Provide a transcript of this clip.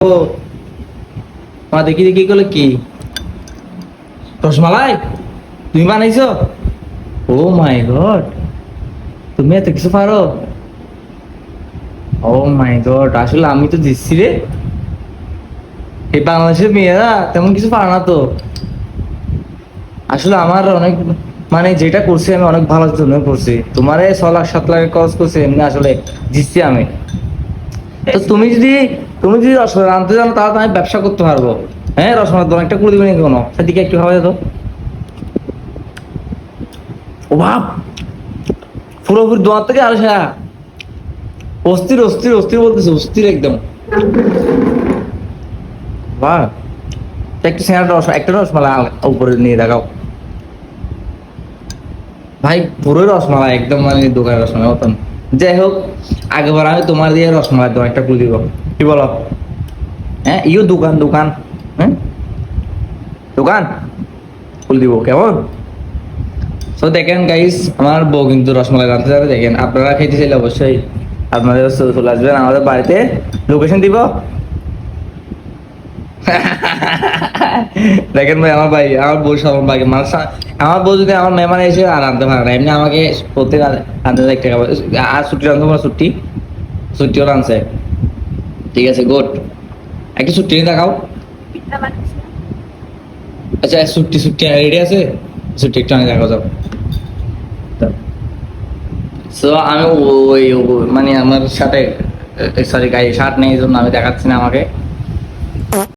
ও মা দেখি দেখি করলে কি রসমালাই তুমি বানাইছো? ও মাই গড, তুমি এত কিছু পারো? ও মাই গড, আসলে আমি তো দিচ্ছি রে, এই বাংলাদেশের মেয়েরা তেমন কিছু পারে না তো। আসলে আমার অনেক মানে যেটা করছি আমি অনেক ভালোর জন্য করছি, তোমারে 6 লাখ 7 লাখের খরচ করছি এমনি, আসলে জিতছি আমি। তো তুমি যদি রসমালাই আনতে জানো তাহলে তো আমি ব্যবসা করতে পারবো। হ্যাঁ, রসমালাই দোকান একটা করে দিবেন কোনো, সেদিকে একটু খাওয়া যেত। ও বাপ, পুরোপুরি দোকান থেকে আরো সেরা, অস্থির অস্থির অস্থির বলতেছে, অস্থির একদম। বাহ, একটু সেরা একটা রসমালাই উপরে নিয়ে দেখাও ভাই, পুরো রসমালাই একদম, মানে দোকানের রসমালাই মতন। যাই হোক, আগেবার আমি তোমার দিয়ে রসমালাই দোকান একটা খুলে দিব, কি বলো? হ্যাঁ, ইও দোকান দোকান, হ্যাঁ দোকান খুলে দিব, কেমন? তো দেখেন গাইস, আমার বউ কিন্তু রসমালাই রাঁধতে যাবে, দেখেন আপনারা খেতে চাইলে অবশ্যই আপনাদের চলে আসবেন আমাদের বাড়িতে, লোকেশন দিব। দেখেন ভাই, আমার ভাই, আমার বউ সবার ভাই, মানে আমার বউ যদি আমার মেহমান এসে আর আনতে পারে না, এমনি আমাকে প্রত্যেক আনতে 1 টাকা আর ছুটি আনতে পারে, ছুটি ছুটিও আনছে। ঠিক আছে, গুড, একটা ছুটি দেখাও। আচ্ছা, ছুটি ছুটি রেডি আছে, ছুটি একটু আনে দেখাও যাও। সো আমি ওই মানে আমার সাথে, সরি গাই শার্ট নেই, এই জন্য আমি দেখাচ্ছি না আমাকে।